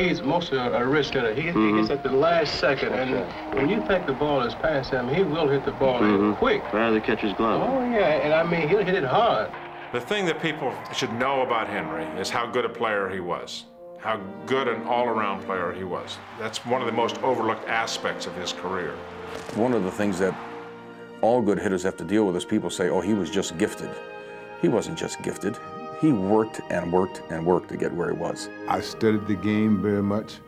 he's mostly a risk hitter. He hits at the last second, and when you think the ball is past him, he will hit the ball quick. Rather the catcher's glove. Oh, yeah, and I mean, he'll hit it hard. The thing that people should know about Henry is how good a player he was, how good an all-around player he was. That's one of the most overlooked aspects of his career. One of the things that all good hitters have to deal with is people say, oh, he was just gifted. He wasn't just gifted. He worked and worked and worked to get where he was. I studied the game very much.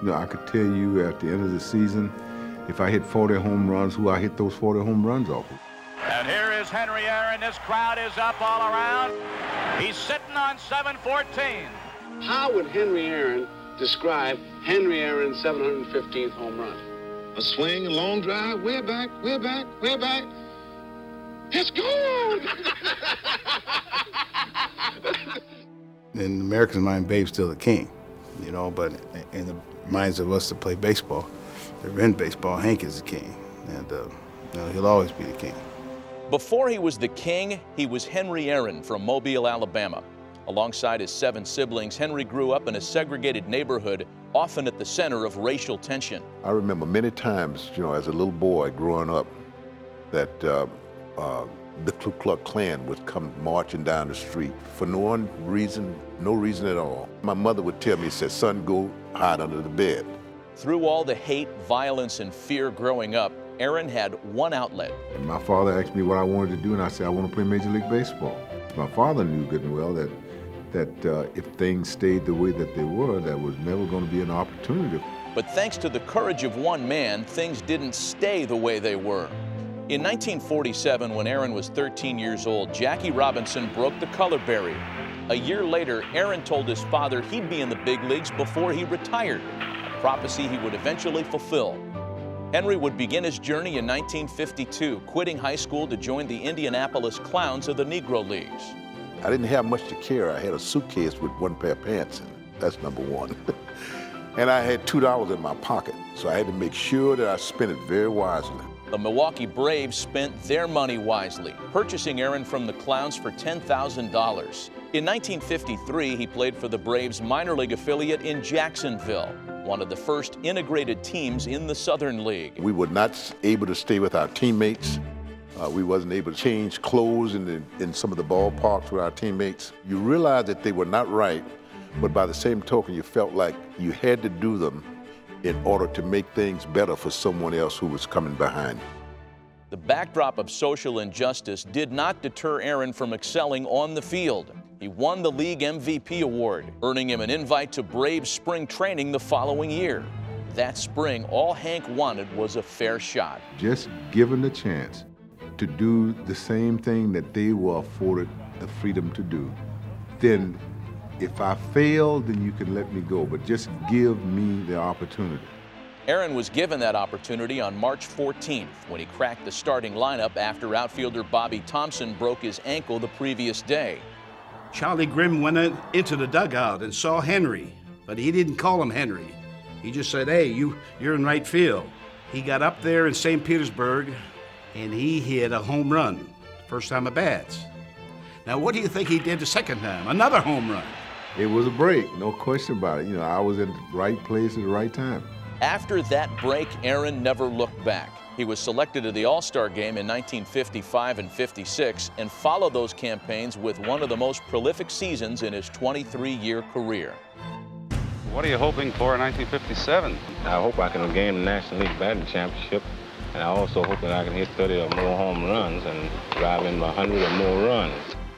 You know, I could tell you at the end of the season, if I hit 40 home runs, who I hit those 40 home runs off of. And here is Henry Aaron. This crowd is up all around. He's sitting on 714. How would Henry Aaron describe Henry Aaron's 715th home run? A swing, a long drive, way back, way back, way back. It's gone! In the Americans' mind, Babe's still the king, you know, but in the minds of us that play baseball, that are in baseball, Hank is the king, and you know, he'll always be the king. Before he was the king, he was Henry Aaron from Mobile, Alabama. Alongside his 7 siblings, Henry grew up in a segregated neighborhood, often at the center of racial tension. I remember many times, you know, as a little boy growing up, that the Ku Klux Klan would come marching down the street for no reason at all. My mother would tell me, said, son, go hide under the bed. Through all the hate, violence, and fear growing up, Aaron had one outlet. And my father asked me what I wanted to do, and I said, I want to play Major League Baseball. My father knew good and well that if things stayed the way that they were, there was never going to be an opportunity. But thanks to the courage of one man, things didn't stay the way they were. In 1947, when Aaron was 13 years old, Jackie Robinson broke the color barrier. A year later, Aaron told his father he'd be in the big leagues before he retired, a prophecy he would eventually fulfill. Henry would begin his journey in 1952, quitting high school to join the Indianapolis Clowns of the Negro Leagues. I didn't have much to carry. I had a suitcase with one pair of pants in it. That's number one. And I had $2 in my pocket, so I had to make sure that I spent it very wisely. The Milwaukee Braves spent their money wisely, purchasing Aaron from the Clowns for $10,000. In 1953, he played for the Braves minor league affiliate in Jacksonville, one of the first integrated teams in the Southern League. We were not able to stay with our teammates. We wasn't able to change clothes in some of the ballparks with our teammates. You realized that they were not right, but by the same token, you felt like you had to do them in order to make things better for someone else who was coming behind. The backdrop of social injustice did not deter Aaron from excelling on the field. He won the league MVP award, earning him an invite to Braves spring training the following year. That spring, all Hank wanted was a fair shot. Just given the chance to do the same thing that they were afforded the freedom to do, then if I fail, then you can let me go, but just give me the opportunity. Aaron was given that opportunity on March 14th when he cracked the starting lineup after outfielder Bobby Thompson broke his ankle the previous day. Charlie Grimm went into the dugout and saw Henry, but he didn't call him Henry. He just said, hey, you're in right field. He got up there in St. Petersburg and he hit a home run, first time at bats. Now, what do you think he did the second time? Another home run. It was a break, no question about it. You know, I was in the right place at the right time. After that break, Aaron never looked back. He was selected to the All-Star game in 1955 and 56 and followed those campaigns with one of the most prolific seasons in his 23-year career. What are you hoping for in 1957? I hope I can gain the National League Batting Championship, and I also hope that I can hit 30 or more home runs and drive in 100 or more runs.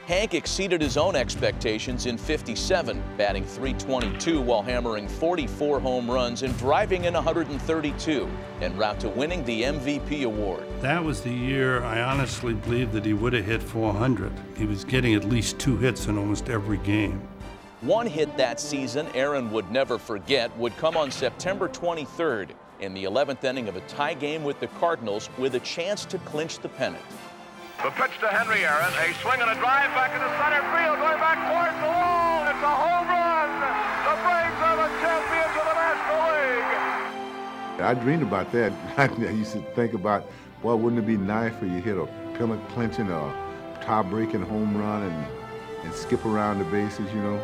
Hank exceeded his own expectations in 57, batting .322 while hammering 44 home runs and driving in 132, en route to winning the MVP award. That was the year I honestly believed that he would have hit 400. He was getting at least 2 hits in almost every game. One hit that season Aaron would never forget would come on September 23rd in the 11th inning of a tie game with the Cardinals with a chance to clinch the pennant. The pitch to Henry Aaron, a swing and a drive back into center field, going back towards the wall. It's a home run. The Braves are the champions of the National League. I dreamed about that. I used to think about, well, wouldn't it be nice for you to hit a pennant clinching or tie-breaking home run and skip around the bases, you know?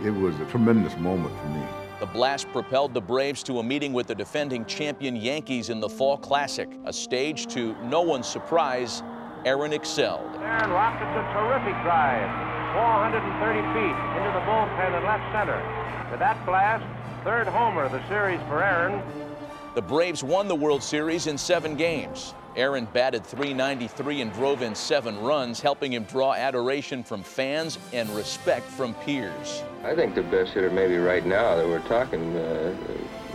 It was a tremendous moment for me. The blast propelled the Braves to a meeting with the defending champion Yankees in the Fall Classic, a stage to no one's surprise, Aaron excelled. Aaron rockets a terrific drive, 430 feet into the bullpen in left center. To that blast, third homer of the series for Aaron. The Braves won the World Series in 7 games. Aaron batted .393 and drove in 7 runs, helping him draw adoration from fans and respect from peers. I think the best hitter maybe right now that we're talking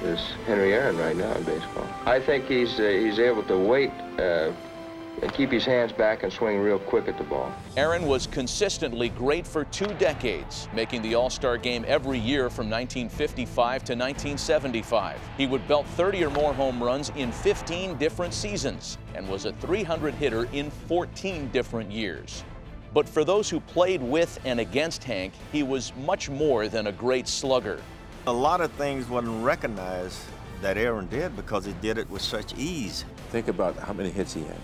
is Henry Aaron right now in baseball. I think he's able to wait and keep his hands back and swing real quick at the ball. Aaron was consistently great for 2 decades, making the All-Star game every year from 1955 to 1975. He would belt 30 or more home runs in 15 different seasons and was a .300 hitter in 14 different years. But for those who played with and against Hank, he was much more than a great slugger. A lot of things wasn't recognized that Aaron did because he did it with such ease. Think about how many hits he had.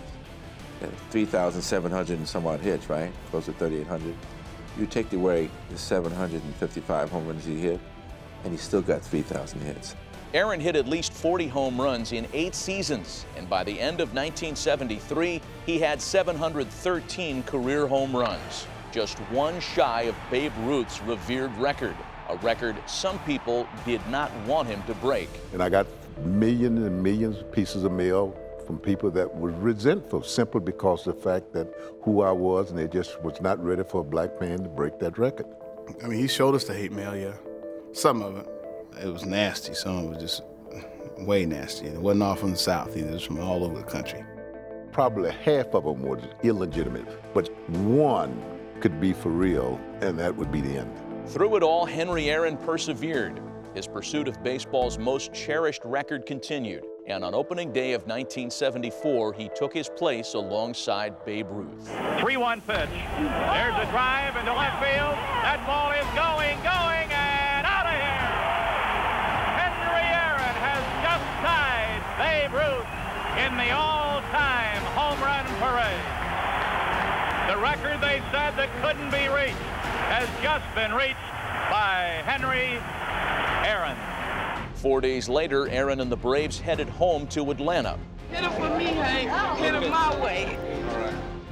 3,700 and some odd hits, right? Close to 3,800. You take away the 755 home runs he hit, and he still got 3,000 hits. Aaron hit at least 40 home runs in 8 seasons, and by the end of 1973, he had 713 career home runs, just 1 shy of Babe Ruth's revered record, a record some people did not want him to break. And I got millions and millions of pieces of mail from people that were resentful simply because of the fact that who I was, and they just was not ready for a black man to break that record. I mean, he showed us the hate mail, yeah. Some of it. It was nasty. Some of it was just way nasty. It wasn't all from the South either. It was from all over the country. Probably half of them were illegitimate, but 1 could be for real, and that would be the end. Through it all, Henry Aaron persevered. His pursuit of baseball's most cherished record continued, and on opening day of 1974, he took his place alongside Babe Ruth. 3-1 pitch. There's a drive into left field. That ball is going, and out of here. Henry Aaron has just tied Babe Ruth in the all-time home run parade. The record they said that couldn't be reached has just been reached by Henry Aaron. 4 days later, Aaron and the Braves headed home to Atlanta. Hit it for me, Hank. Hit it my way.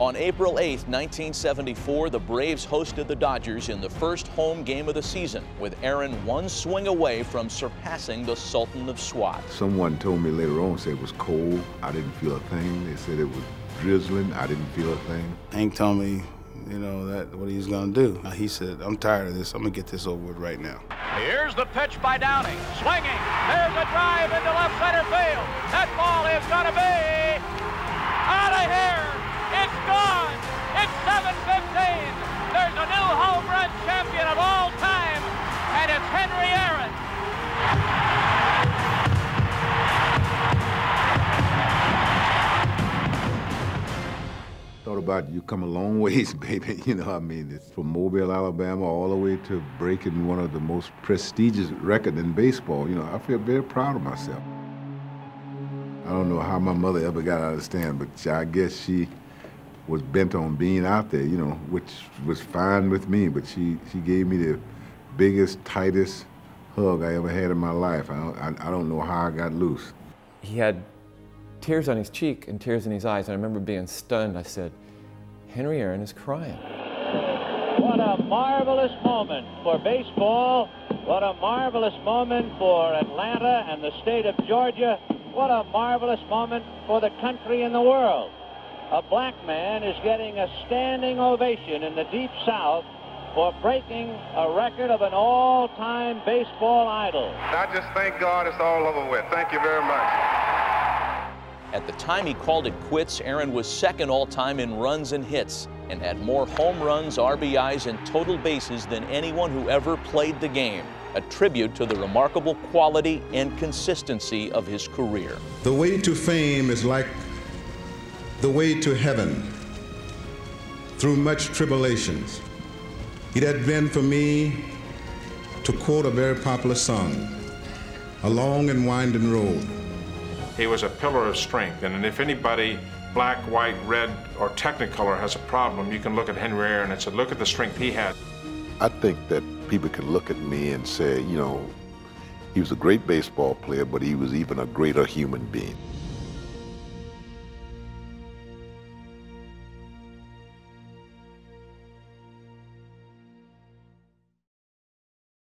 On April 8, 1974, the Braves hosted the Dodgers in the first home game of the season, with Aaron 1 swing away from surpassing the Sultan of Swat. Someone told me later on, said it was cold. I didn't feel a thing. They said it was drizzling. I didn't feel a thing. Hank told me, you know, that what he was going to do. He said, I'm tired of this. I'm going to get this over with right now. Here's the pitch by Downing. Swinging. There's a drive into left center field. That ball is going to be out of here. It's gone. It's 7:15. There's a new home run champion of all time, and it's Henry Aaron. Thought about you come a long ways, baby. You know, I mean, it's from Mobile, Alabama, all the way to breaking one of the most prestigious records in baseball. You know, I feel very proud of myself. I don't know how my mother ever got out of the stand, but I guess she was bent on being out there, you know, which was fine with me, but she gave me the biggest, tightest hug I ever had in my life. I don't know how I got loose. He had tears on his cheek and tears in his eyes, and I remember being stunned. I said, Henry Aaron is crying. What a marvelous moment for baseball. What a marvelous moment for Atlanta and the state of Georgia. What a marvelous moment for the country and the world. A black man is getting a standing ovation in the Deep South for breaking a record of an all-time baseball idol. I just thank God it's all over with. Thank you very much. At the time he called it quits, Aaron was second all-time in runs and hits and had more home runs, RBIs, and total bases than anyone who ever played the game, a tribute to the remarkable quality and consistency of his career. The way to fame is like the way to heaven, through much tribulations. It had been for me, to quote a very popular song, a long and winding road. He was a pillar of strength, and if anybody, black, white, red, or Technicolor has a problem, you can look at Henry Aaron and say, look at the strength he had. I think that people can look at me and say, you know, He was a great baseball player, but he was even a greater human being.